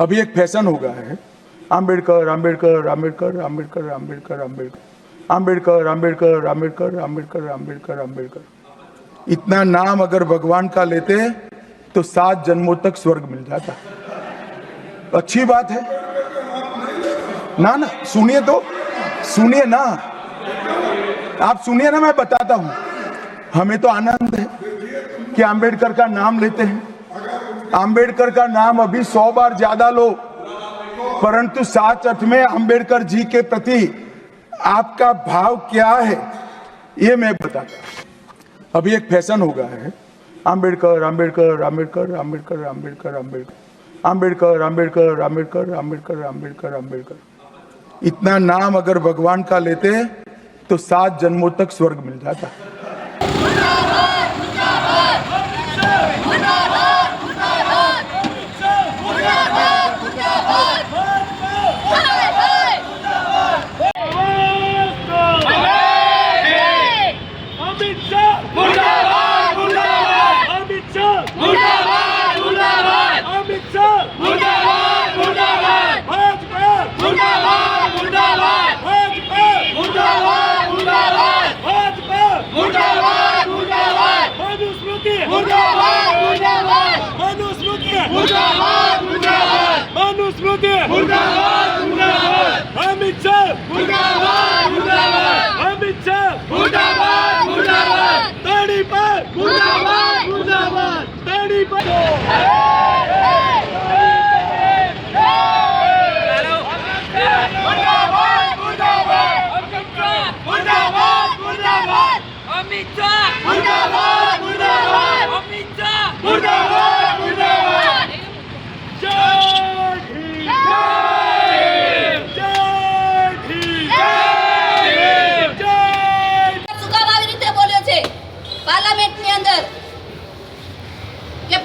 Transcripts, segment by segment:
अभी एक फैशन हो गया है, आम्बेडकर आम्बेडकर आम्बेडकर आम्बेडकर आम्बेडकर आम्बेडकर आम्बेडकर आम्बेडकर आम्बेडकर आम्बेडकर आम्बेडकर। इतना नाम अगर भगवान का लेते तो 7 जन्मों तक स्वर्ग मिल जाता। अच्छी बात है ना? ना सुनिए तो, सुनिए ना, आप सुनिए ना, मैं बताता हूं। हमें तो आनंद है कि आम्बेडकर का नाम लेते हैं। आम्बेडकर का नाम अभी 100 बार ज्यादा लो, परंतु साच अर्थ में आम्बेडकर जी के प्रति आपका भाव क्या है ये मैं बताता। अभी एक फैशन हो गया है, आम्बेडकर आम्बेडकर आम्बेडकर आम्बेडकर आम्बेडकर आम्बेडकर आम्बेडकर आम्बेडकर आम्बेडकर आम्बेडकर आम्बेडकर। इतना नाम अगर भगवान का लेते तो 7 जन्मों तक स्वर्ग मिल जाता।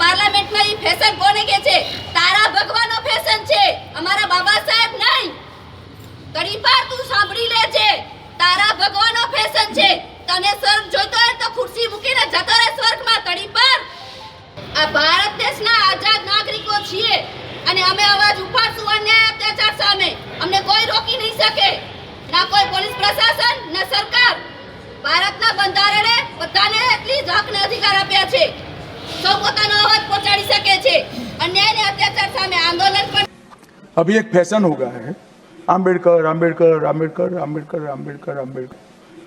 पार्लामेंट में फैशन कोने के छे? तारा भगवानो फैशन छे, अमारा बाबा साहेब नहीं। कड़ी पार तू सांभળી લે છે, તારા ભગવાનો ફેશન છે। તને સ્વર્ગ જોઈતો હોય તો ખુરશી મૂકીને જતો રહે સ્વર્ગમાં। કડી પાર આ ભારત દેશના આઝાદ નાગરિકો છીએ અને અમે અવાજ ઉઠાડશું અન્યાય અત્યાચાર સામે। અમને કોઈ રોકી નહીં શકે, ના કોઈ પોલીસ પ્રશાસન ના સરકાર। ભારતના બંધારણે બધાને એટલી જ હક ને અધિકાર આપ્યા છે। સૌ પોતાનો અવાજ પહોંચાડી શકે છે। અન્યાય ને અત્યાચાર સામે આંદોલન પણ। अभी एक फैशन हो गया है, आम्बेडकर आम्बेडकर आम्बेडकर आम्बेडकर आम्बेडकर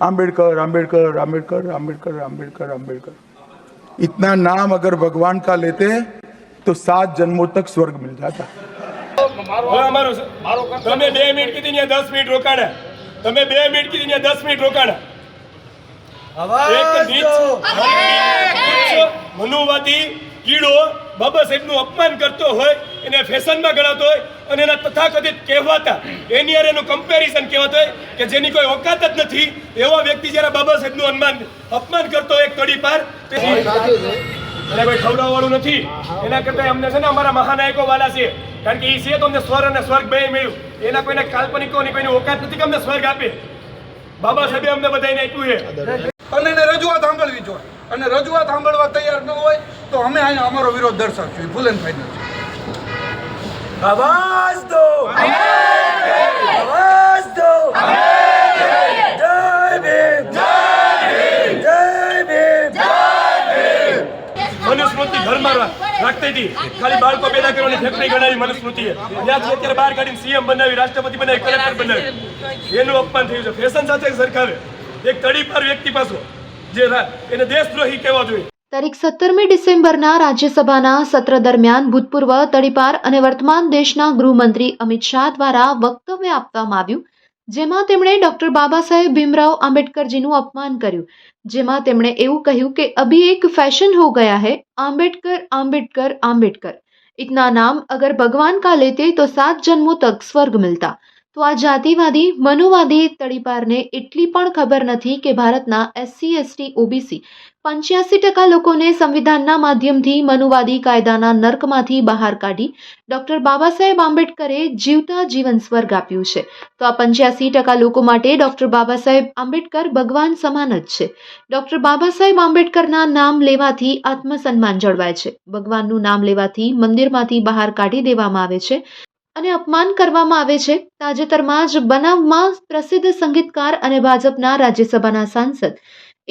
आम्बेडकर आम्बेडकर आम्बेडकर आम्बेडकर आम्बेडकर आम्बेडकर। इतना नाम अगर भगवान का लेते तो 7 जन्मों तक स्वर्ग मिल जाता। તમે 2 મિનિટ કીધી ને 10 મિનિટ રોકાણા। તમે 2 મિનિટ કીધી ને 10 મિનિટ રોકાણા। એક નીચ મનુવાદી કીડો બાબા સાહેબનું અપમાન કરતો હોય, એને ફેશનમાં ગણાતો હોય અને એના તથાકથિત કહેવાતા એની યાર એનું કમ્પેરિઝન કહેવાતો હોય કે જેની કોઈ ઓકાત જ નથી એવા વ્યક્તિ જ્યારે બાબા સાહેબનું અપમાન કરતો હોય એક કડી પાર, એને કોઈ ખવડાવવાળું નથી। એના કરતાં અમને છે ને અમારા મહાનાયકો વાલા છે, કારણ કે એ છે તો અમને સ્વર અને સ્વર્ગ બે મળ્યું। એના કોઈને કાલ્પનિકોની કોઈની ઓકાત નથી કે અમને સ્વર્ગ આપે। બાબા સાહેબે અમને બધાને આપ્યું છે અને એને રજૂઆત સાંભળવી જોઈએ, અને રજૂઆત સાંભળવા તૈયાર ન હોય તો અમે અહીંયા અમારો વિરોધ દર્શાવશું। ફૂલ એન્ડ ફાઇનલ આવાજ દો, આવાજ દો, જય ભીમ, જય ભીમ, જય ભીમ, જય ભીમ। મનુસ્મૃતિ ઘરમાં રાખતી હતી, ખાલી બાળકો પેદા કરવાની ફેક્ટરી ગણાવી મનુસ્મૃતિએ। ત્યાંથી અત્યારે બહાર કાઢીને સીએમ બનાવી, રાષ્ટ્રપતિ બનાવી, કલેક્ટર બનાવી। એનું અપમાન થયું છે ફેશન સાથે સરકારે। એક તડીપાર વ્યક્તિ પાછો જે એને દેશદ્રોહી કહેવા જોઈએ। તારીખ 17મી ડિસેમ્બરના રાજ્યસભાના સત્ર દરમિયાન ભૂતપૂર્વ તડીપાર અને વર્તમાન દેશના ગૃહમંત્રી અમિત શાહ દ્વારા વક્તવ્ય આપવામાં આવ્યું, જેમાં તેમણે ડોક્ટર બાબા સાહેબ ભીમરાવ આંબેડકરજીનું અપમાન કર્યું। જેમાં તેમણે એવું કહ્યું કે અભી એક ફેશન હો ગયા है, आम्बेडकर आम्बेडकर आम्बेडकर। इतना नाम अगर भगवान का लेते तो 7 जन्मों तक स्वर्ग मिलता। તો આ જાતિવાદી મનુવાદી તડીપારને એટલી પણ ખબર નથી કે ભારતના SC ST OBC 85% લોકોને સંવિધાનના માધ્યમથી મનુવાદી કાયદાના નર્કમાંથી બહાર કાઢી ડોક્ટર બાબા સાહેબ આંબેડકરે જીવતા જીવન સ્વર્ગ આપ્યું છે. તો આ 85% લોકો માટે ડોક્ટર બાબા સાહેબ આંબેડકર ભગવાન સમાન જ છે. ડોક્ટર બાબા સાહેબ આંબેડકરના નામ લેવાથી આત્મસન્માન જળવાય છે. ભગવાનનું નામ લેવાથી મંદિરમાંથી બહાર કાઢી દેવામાં આવે છે અને અપમાન કરવામાં આવે છે. તાજેતરમાં જ બનાવમાં પ્રસિદ્ધ સંગીતકાર અને ભાજપના રાજ્યસભાના સાંસદ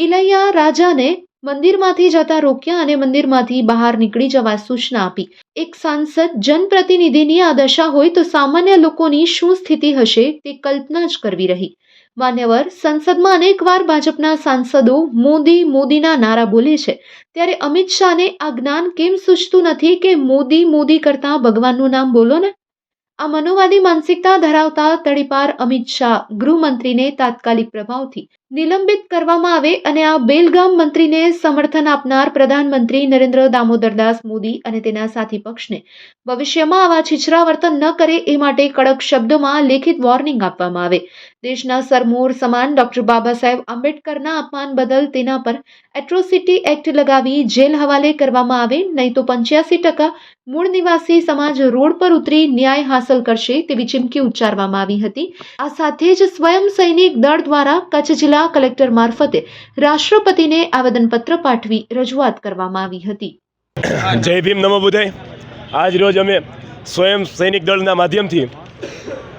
ઇલૈયા રાજાને મંદિરમાંથી જતા રોક્યા અને મંદિરમાંથી બહાર નીકળી જવા સૂચના આપી. એક સાંસદ જનપ્રતિનિધિની આ દશા હોય તો સામાન્ય લોકોની શું સ્થિતિ હશે તે કલ્પના જ કરવી રહી. માન્યવર, સંસદમાં અનેકવાર ભાજપના સાંસદો મોદી મોદીના નારા બોલે છે, ત્યારે અમિત શાહને આ જ્ઞાન કેમ સૂચતું નથી કે મોદી મોદી કરતા ભગવાનનું નામ બોલો ને? આ મનોવાદી માનસિકતા ધરાવતા તડીપાર અમિત શાહ ગૃહમંત્રીને તાત્કાલિક પ્રભાવથી નિલંબિત કરવામાં આવે અને આ બેલગામ મંત્રીને સમર્થન આપનાર પ્રધાનમંત્રી નરેન્દ્ર દામોદરદાસ મોદી અને તેના સાથી પક્ષને ભવિષ્યમાં આવા છીછરા વર્તન ન કરે એ માટે કડક શબ્દોમાં લેખિત વોર્નિંગ આપવામાં આવે. દેશના સરમોર સમાન ડોક્ટર બાબા સાહેબ આંબેડકરના અપમાન બદલ તેના પર એટ્રોસિટી એક્ટ લગાવી જેલ હવાલે કરવામાં આવે, નહીં તો 85% મૂળ નિવાસી સમાજ રોડ પર ઉતરી ન્યાય હાંસલ કરશે તેવી ચીમકી ઉચ્ચારવામાં આવી હતી. આ સાથે જ સ્વયં સૈનિક દળ દ્વારા કચ્છ જિલ્લા કલેક્ટર મારફતે રાષ્ટ્રપતિને આવેદનપત્ર પાઠવી રજૂઆત કરવામાં આવી હતી. જય ભીમ, નમો બુદ્ધાય. આજ રોજ અમે સ્વયં સૈનિક દળના માધ્યમથી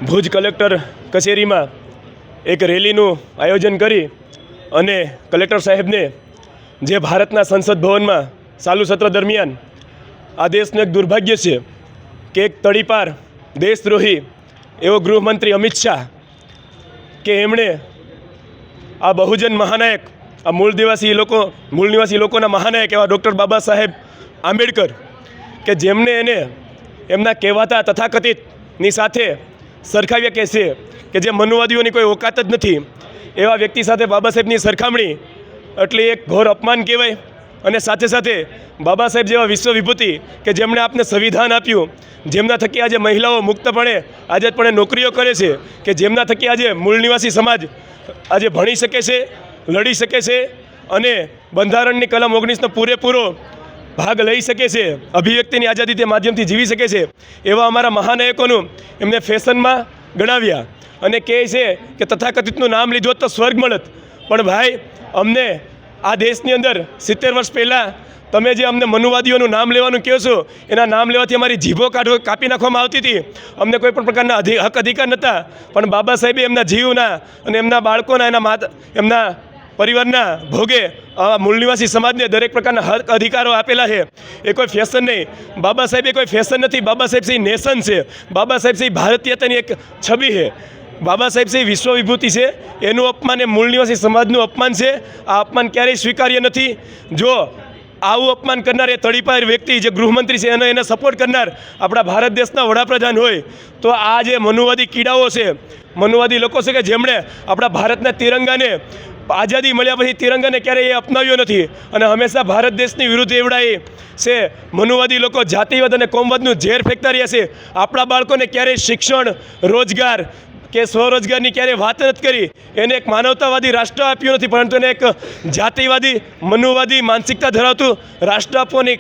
ભુજ કલેક્ટર કચેરીમાં એક રેલીનું આયોજન કરી અને કલેક્ટર સાહેબને જે ભારતના સંસદ ભવનમાં ચાલુ સત્ર દરમિયાન આ દેશનું એક દુર્ભાગ્ય છે કે એક તડીપાર દેશદ્રોહી એવો ગૃહમંત્રી અમિત શાહ કે એમણે આ બહુજન મહાનાયક, આ મૂળ નિવાસી લોકોના મહાનાયક એવા ડૉક્ટર બાબા સાહેબ આંબેડકર કે જેમને એને એમના કહેવાતા તથાકથિતની સાથે સરખાવ્યા કે છે કે જે મનુવાદીઓની કોઈ ઓકાત જ નથી, એવા વ્યક્તિ સાથે બાબા સાહેબની સરખામણી એટલે એક ઘોર અપમાન કહેવાય. અને સાથે સાથે બાબા સાહેબ જેવા વિશ્વ વિભૂતિ કે જેમણે આપને સંવિધાન આપ્યું, જેમના થકી આજે મહિલાઓ મુક્તપણે આજે પણ નોકરીઓ કરે છે, કે જેમના થકી આજે મૂળ નિવાસી સમાજ આજે ભણી શકે છે, લડી શકે છે અને બંધારણની કલમ 19નો પૂરેપૂરો ભાગ લઈ શકે છે, અભિવ્યક્તિની આઝાદી તે માધ્યમથી જીવી શકે છે, એવા અમારા મહાનાયકોનું એમને ફેશનમાં ગણાવ્યા અને કહે છે કે તથાકથિતનું નામ લીધું તો સ્વર્ગ મળત. પણ ભાઈ, અમને આ દેશની અંદર 70 વર્ષ પહેલાં તમે જે અમને મનુવાદીઓનું નામ લેવાનું કહો છો, એના નામ લેવાથી અમારી જીભો કાપી નાખવામાં આવતી હતી. અમને કોઈ પણ પ્રકારના હક અધિકાર નહોતા, પણ બાબા સાહેબે એમના જીવના અને એમના બાળકોના એમના પરિવારના ભોગે મૂળ નિવાસી સમાજને દરેક પ્રકારના હક અધિકારો આપેલા છે. એ કોઈ ફેશન નહીં, બાબા સાહેબ એ કોઈ ફેશન નથી, બાબા સાહેબ છે નેશન છે, બાબા સાહેબ છે ભારતીયતાની એક છબી છે, બાબા સાહેબ છે વિશ્વ વિભૂતિ છે. એનું અપમાન એ મૂળ નિવાસી સમાજનું અપમાન છે. આ અપમાન ક્યારેય સ્વીકાર્ય નથી. જો આવું અપમાન કરનાર એ તડીપાર વ્યક્તિ જે ગૃહમંત્રી છે એને સપોર્ટ કરનાર આપણા ભારત દેશના વડાપ્રધાન હોય તો આ જે મનુવાદી કીડાઓ છે, મનુવાદી લોકો છે કે જેમણે આપણા ભારતના તિરંગાને આઝાદી મળ્યા પછી તિરંગાને ક્યારેય એ અપનાવ્યો નથી અને હંમેશા ભારત દેશની વિરુદ્ધ એવડાય છે. મનુવાદી લોકો જાતિવાદ અને કોમવાદનું ઝેર ફેંકતા રહ્યા છે. આપણા બાળકોને ક્યારેય શિક્ષણ, રોજગાર કે સ્વરોજગારની ક્યારેય વાત નથી કરી. એને એક માનવતાવાદી રાષ્ટ્ર આપ્યું નથી, પરંતુ એને એક જાતિવાદી મનુવાદી માનસિકતા ધરાવતું રાષ્ટ્ર આપવાની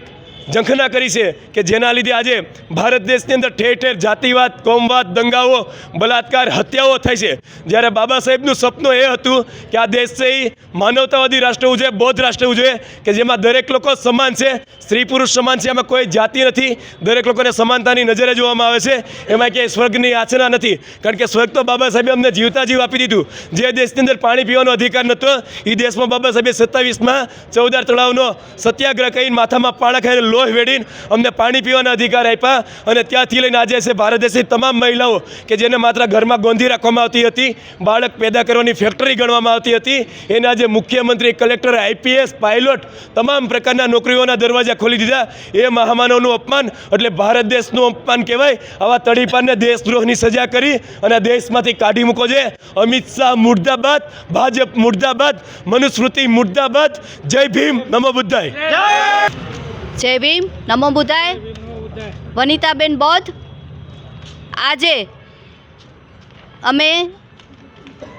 ઝંખના કરી છે કે જેના લીધે આજે ભારત દેશની અંદર ઠેર ઠેર જાતિવાદ, કોમવાદ, દંગાઓ, બલાત્કાર, હત્યાઓ થાય છે. જ્યારે બાબા સાહેબનું સપનું એ હતું કે આ દેશ છે એ માનવતાવાદી રાષ્ટ્ર ઉજવે, બૌદ્ધ રાષ્ટ્ર ઉજવે કે જેમાં દરેક લોકો સમાન છે, સ્ત્રી પુરુષ સમાન છે, એમાં કોઈ જાતિ નથી, દરેક લોકોને સમાનતાની નજરે જોવામાં આવે છે. એમાં ક્યાંય સ્વર્ગની યાચના નથી, કારણ કે સ્વર્ગ તો બાબા સાહેબે અમને જીવતા જીવ આપી દીધું. જે દેશની અંદર પાણી પીવાનો અધિકાર નહોતો એ દેશમાં બાબા સાહેબે 27માં ચૌદાર તળાવનો સત્યાગ્રહ કરીને માથામાં પાણા ખાઈને લોહ વેડીને અમને પાણી પીવાના અધિકાર આપ્યા. અને ત્યાંથી લઈને આજે છે ભારત દેશની તમામ મહિલાઓ કે જેને માત્ર ઘરમાં ગોંધી રાખવામાં આવતી હતી, બાળક પેદા કરવાની ફેક્ટરી ગણવામાં આવતી હતી, એને આજે મુખ્યમંત્રી, કલેક્ટર, આઈપીએસ, પાયલોટ તમામ પ્રકારના નોકરીઓના દરવાજા ખોલી દીધા. એ મહામાનવનું અપમાન એટલે ભારત દેશનું અપમાન કહેવાય. આવા તડીપારને દેશદ્રોહની સજા કરી અને દેશમાંથી કાઢી મૂકો છે. અમિત શાહ મુર્દાબાદ, ભાજપ મુર્દાબાદ, મનુસ્મૃતિ મુર્દાબાદ. જય ભીમ, નમો બુદ્ધાય. જય ભીમ, નમો બુદ્ધાય. વનિતાબેન બૌદ્ધ. આજે અમે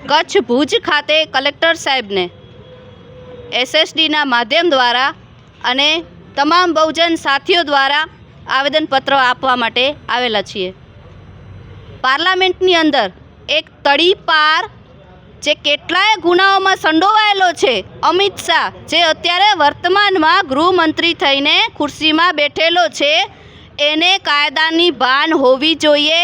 કચ્છ ભુજ ખાતે કલેક્ટર સાહેબને એસએસડીના માધ્યમ દ્વારા અને તમામ બહુજન સાથીઓ દ્વારા આવેદનપત્ર આપવા માટે આવેલા છીએ. પાર્લામેન્ટની અંદર એક તડીપાર જે કેટલાય ગુનાઓમાં સંડોવાયેલો છે, અમિત શાહ, જે અત્યારે વર્તમાનમાં ગૃહમંત્રી થઈને ખુરશીમાં બેઠેલો છે, એને કાયદાની ભાન હોવી જોઈએ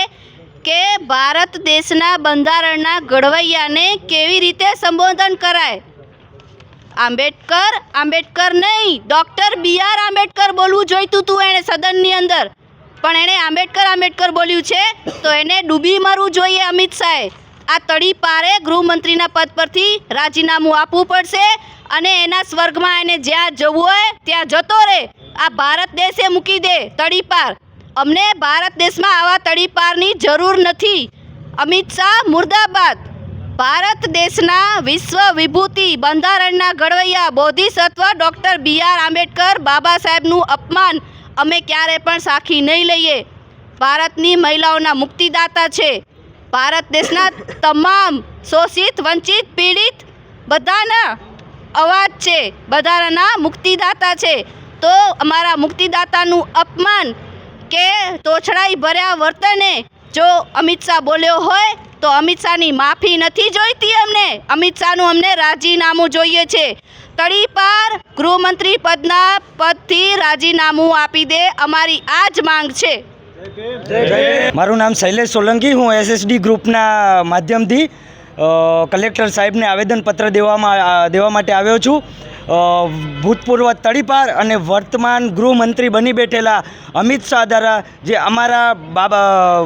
કે ભારત દેશના બંધારણના ઘડવૈયાને કેવી રીતે સંબોધન કરાય. આંબેડકર આંબેડકર નહીં, ડૉક્ટર BR આંબેડકર બોલવું જોઈતું હતું એણે સદનની અંદર, પણ એણે આંબેડકર આંબેડકર બોલ્યું છે તો એને ડૂબી મરવું જોઈએ અમિત શાહે. આ તડીપારે ગૃહમંત્રીના પદ પરથી રાજીનામું આપવું પડશે અને એના સ્વર્ગમાં એને જ્યાં જવું હોય ત્યાં જતો રહે. આ ભારત દેશે મૂકી દે તડીપાર. અમને ભારત દેશમાં આવા તડીપારની જરૂર નથી. અમિત શાહ મુર્દાબાદ. ભારત દેશના વિશ્વ વિભૂતિ બંધારણના ઘડવૈયા બોધિસત્વ ડૉક્ટર BR આંબેડકર બાબા સાહેબનું અપમાન અમે ક્યારે પણ સાખી નહીં લઈએ. ભારતની મહિલાઓના મુક્તિદાતા છે. ભારત દેશના તમામ શોષિત, વંચિત, પીડિત બધાના અવાજ છે, બધાના મુક્તિદાતા છે. તો અમારા મુક્તિદાતાનું અપમાન કે તોછડાઈ ભર્યા વર્તને જો અમિત શાહ બોલ્યો હોય તો અમિત શાહની માફી નથી જોઈતી અમને. અમિત શાહનું અમને રાજીનામું જોઈએ છે. તડીપાર ગૃહમંત્રી પદથી રાજીનામું આપી દે, અમારી આ જ માંગ છે. મારું નામ શૈલેષ સોલંકી, હું SSD ગ્રુપના માધ્યમથી કલેક્ટર સાહેબને આવેદનપત્ર દેવા માટે આવ્યો છું. ભૂતપૂર્વ તડીપાર અને વર્તમાન ગૃહમંત્રી બની બેઠેલા અમિત શાહ દ્વારા જે અમારા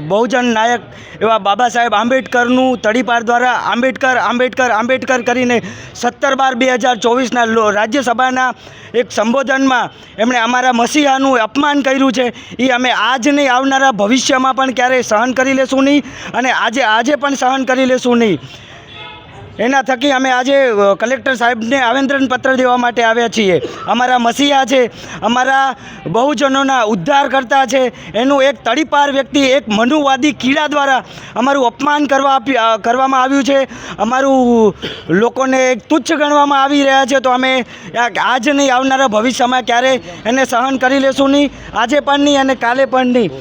બહુજન નાયક એવા બાબા સાહેબ આંબેડકરનું તડીપાર દ્વારા આંબેડકર કરીને 17/12/2024ના રાજ્યસભાના એક સંબોધનમાં એમણે અમારા મસીહાનું અપમાન કર્યું છે. એ અમે આજ નહીં, આવનારા ભવિષ્યમાં પણ ક્યારેય સહન કરી લેશું નહીં અને આજે પણ સહન કરી લેશું નહીં. એના થકી અમે આજે કલેક્ટર સાહેબને આવેદનપત્ર દેવા માટે આવ્યા છીએ. અમારા મસીહા છે, અમારા બહુજનોના ઉદ્ધાર કરતા છે, એનું એક તડીપાર વ્યક્તિ, એક મનુવાદી કીડા દ્વારા અમારું અપમાન કરવામાં આવ્યું છે. અમારું લોકોને એક તુચ્છ ગણવામાં આવી રહ્યા છે. તો અમે આજ નહીં, આવનારા ભવિષ્યમાં ક્યારેય એને સહન કરી લેશું નહીં, આજે પણ નહીં અને કાલે પણ નહીં.